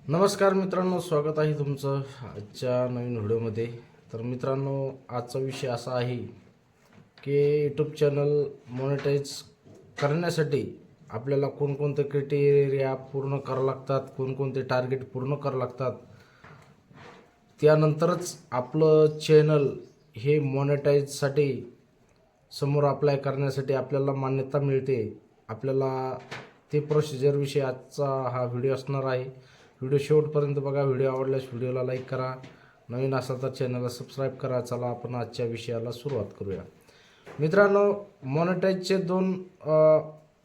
नमस्कार मित्रांनो, स्वागत आहे तुमचं आजच्या नवीन व्हिडिओमध्ये. तर मित्रांनो, आजचा विषय असा आहे की यूट्यूब चॅनल मॉनिटाईज करण्यासाठी आपल्याला कोणकोणते क्रायटेरिया पूर्ण करावं लागतात, कोणकोणते टार्गेट पूर्ण करावं लागतात, त्यानंतरच आपलं चॅनल हे मॉनिटाईजसाठी समोर अप्लाय करण्यासाठी आपल्याला मान्यता मिळते. आपल्याला ते प्रोसिजरविषयी आजचा हा व्हिडिओ असणार आहे. व्हिडिओ शेवटपर्यंत बघा. व्हिडिओ आवडल्यास व्हिडिओला लाईक करा, नवीन असाल तर चॅनलला सबस्क्राईब करा. चला आपण आजच्या विषयाला सुरुवात करूया. मित्रांनो, मॉनिटाईजचे दोन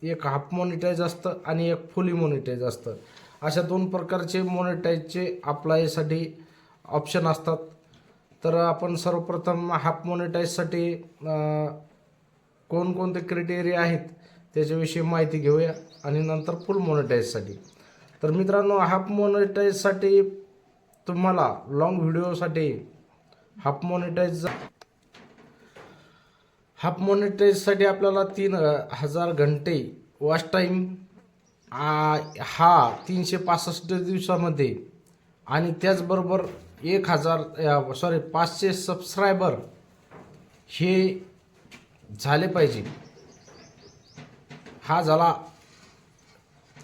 एक हाफ मॉनिटाईज असतं आणि एक फुली मॉनिटाईज असतं. अशा दोन प्रकारचे मॉनिटाईजचे अप्लायसाठी ऑप्शन असतात. तर आपण सर्वप्रथम हाफ मॉनिटाईजसाठी कोणकोणते क्रायटेरिया आहेत त्याच्याविषयी माहिती घेऊया आणि नंतर फुल मॉनिटाईजसाठी. तर मित्रांनो, हाफ मॉनिटाईजसाठी तुम्हाला लॉंग व्हिडिओसाठी हाफ मॉनिटाईजसाठी आपल्याला 3000 घंटे वॉच टाईम हा 365 दिवसामध्ये आणि त्याचबरोबर 500 सबस्क्रायबर हे झाले पाहिजे. हा झाला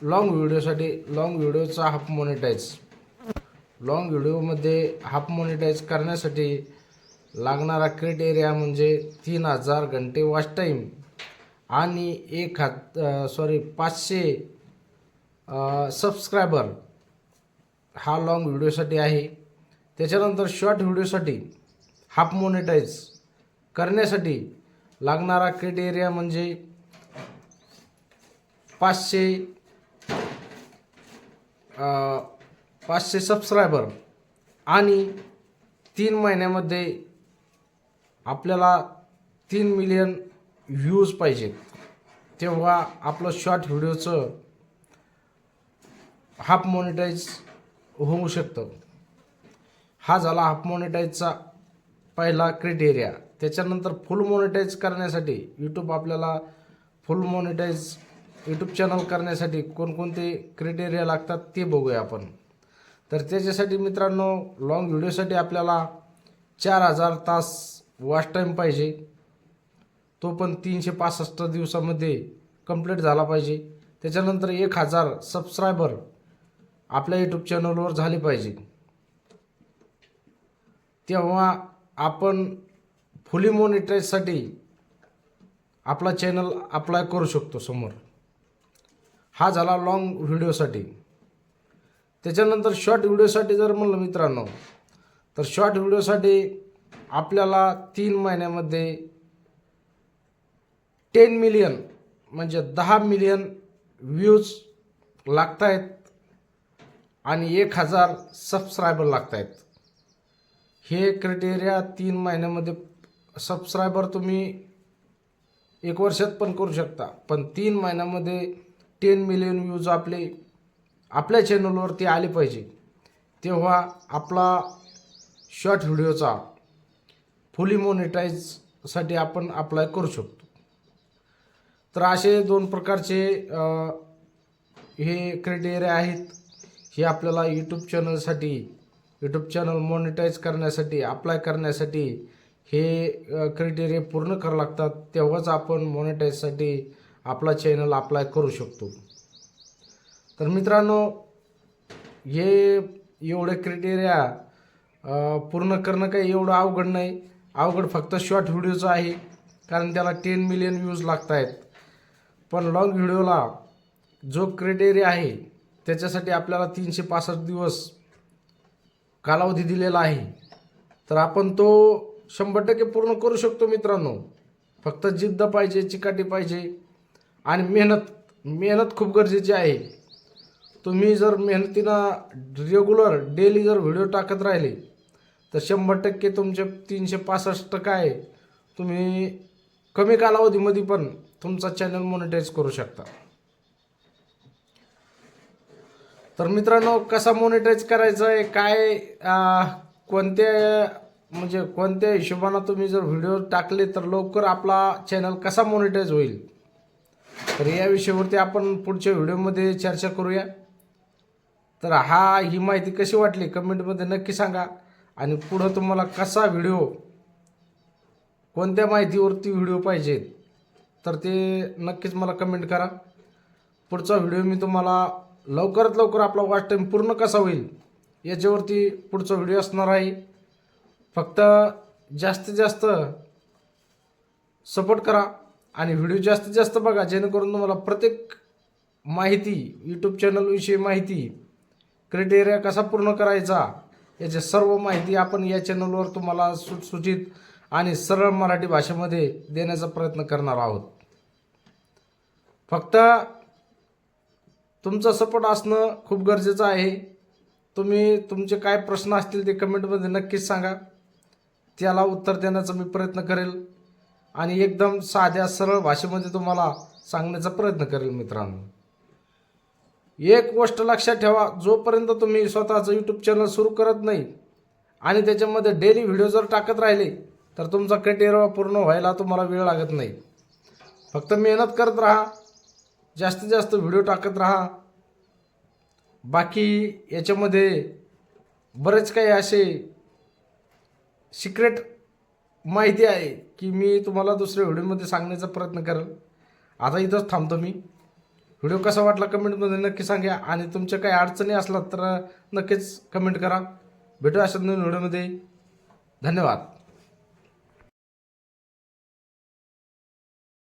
लॉंग व्हिडिओसाठी लॉंग व्हिडिओचा हाफ मॉनिटाईज. लॉंग व्हिडिओमध्ये हाफ मॉनिटाईज करण्यासाठी लागणारा क्रायटेरिया म्हणजे 3000 घंटे वॉच टाईम आणि 500 सबस्क्रायबर हा लॉंग व्हिडिओसाठी आहे. त्याच्यानंतर शॉर्ट व्हिडिओसाठी हाफ मॉनिटाईज करण्यासाठी लागणारा क्रायटेरिया म्हणजे 500 सबस्क्रायबर आणि 3 महिन्यामध्ये आपल्याला 3 मिलियन व्ह्यूज पाहिजेत, तेव्हा आपलं शॉर्ट व्हिडिओचं हाफ मॉनिटाईज होऊ शकतं. हा झाला हाफ मॉनिटाईजचा पहिला क्रायटेरिया. त्याच्यानंतर फुल मॉनिटाईज करण्यासाठी आपल्याला फुल मॉनिटाईज यूट्यूब चॅनल करण्यासाठी कोणकोणते क्रायटेरिया लागतात ते बघूया आपण. तर त्याच्यासाठी मित्रांनो, लॉंग व्हिडिओसाठी आपल्याला 4000 तास वॉच टाईम पाहिजे. तो पण 365 दिवसामध्ये कंप्लीट झाला पाहिजे. त्याच्यानंतर 1000 सबस्क्रायबर आपल्या यूट्यूब चॅनलवर झाले पाहिजे, तेव्हा आपण फुली मॉनिटाईजसाठी आपला चॅनल अप्लाय करू शकतो समोर. हा झाला लॉंग व्हिडिओसाठी. त्याच्यानंतर शॉर्ट व्हिडिओसाठी जर म्हणलं मित्रांनो, तर शॉर्ट व्हिडिओसाठी आपल्याला 3 महिन्यामध्ये 10 मिलियन म्हणजे 10 मिलियन व्ह्यूज लागत आहेत आणि 1000 सबस्क्रायबर लागत आहेत. हे क्रायटेरिया 3 महिन्यामध्ये. सबस्क्रायबर तुम्ही 1 वर्षात पण करू शकता, पण 3 महिन्यामध्ये 10 मिलियन व्ह्यूज आपल्या चॅनलवरती आले पाहिजे, तेव्हा आपला शॉर्ट व्हिडिओचा फुली मॉनिटाईजसाठी आपण अप्लाय करू शकतो. तर असे दोन प्रकारचे हे क्रायटेरिया आहेत. हे आपल्याला यूट्यूब चॅनल मॉनिटाईज करण्यासाठी अप्लाय करण्यासाठी हे क्रायटेरिया पूर्ण करावं लागतात, तेव्हाच आपण मॉनिटाईजसाठी आपला चॅनल अप्लाय करू शकतो. तर मित्रांनो, हे एवढे क्रायटेरिया पूर्ण करणं काही एवढं अवघड नाही. अवघड फक्त शॉर्ट व्हिडिओचं आहे, कारण त्याला 10 मिलियन व्ह्यूज लागत आहेत. पण लॉंग व्हिडिओला जो क्रायटेरिया आहे त्याच्यासाठी आपल्याला 365 दिवस कालावधी दिलेला आहे. तर आपण तो 100% पूर्ण करू शकतो मित्रांनो. फक्त जिद्द पाहिजे, चिकाटी पाहिजे आणि मेहनत खूप गरजेची आहे. तुम्ही जर मेहनतीनं रेग्युलर डेली जर व्हिडिओ टाकत राहिले तर 100% तुमचे 365 काय तुम्ही कमी कालावधीमध्ये पण तुमचा चॅनल मॉनिटाईज करू शकता. तर मित्रांनो, कसा मॉनिटाईज करायचं आहे, काय कोणत्या हिशोबानं तुम्ही जर व्हिडिओ टाकले तर लवकर आपला चॅनल कसा मॉनिटाईज होईल, तर या विषयावरती आपण पुढच्या व्हिडिओमध्ये चर्चा करूया. तर ही माहिती कशी वाटली कमेंटमध्ये नक्की सांगा. आणि पुढं तुम्हाला कसा व्हिडिओ, कोणत्या माहितीवरती व्हिडिओ पाहिजेत तर ते नक्कीच मला कमेंट करा. पुढचा व्हिडिओ मी तुम्हाला लवकरात लवकर, आपला वॉच टाईम पूर्ण कसा होईल याच्यावरती पुढचा व्हिडिओ असणार आहे. फक्त जास्तीत जास्त सपोर्ट करा आणि व्हिडिओ जास्तीत जास्त बघा, जेणेकरून तुम्हाला प्रत्येक माहिती, यूट्यूब चॅनलविषयी माहिती, क्रायटेरिया कसा पूर्ण करायचा याची सर्व माहिती आपण या चॅनलवर तुम्हाला सुटसुटीत आणि सरळ मराठी भाषेमध्ये देण्याचा प्रयत्न करणार आहोत. फक्त तुमचा सपोर्ट असणं खूप गरजेचं आहे. तुमचे काय प्रश्न असतील ते कमेंटमध्ये नक्कीच सांगा, त्याला उत्तर देण्याचा मी प्रयत्न करेल आणि एकदम साध्या सरळ भाषेमध्ये तुम्हाला सांगण्याचा प्रयत्न करेल. मित्रांनो, एक गोष्ट लक्षात ठेवा, जोपर्यंत तुम्ही स्वतःचं यूट्यूब चॅनल सुरू करत नाही आणि त्याच्यामध्ये डेली व्हिडिओ जर टाकत राहिले तर तुमचा क्रायटेरिया पूर्ण व्हायला तुम्हाला वेळ लागत नाही. फक्त मेहनत करत राहा, जास्तीत जास्त व्हिडिओ टाकत राहा. बाकी याच्यामध्ये बरेच काही असे सिक्रेट माहिती आहे की मी तुम्हाला दुसऱ्या व्हिडिओमध्ये सांगण्याचा प्रयत्न करेल. आता इथंच थांबतो मी. व्हिडिओ कसा वाटला कमेंटमध्ये नक्की सांगा आणि तुमच्या काही अडचणी असल्या तर नक्कीच कमेंट करा. भेटूया अशा नवीन व्हिडिओमध्ये. धन्यवाद.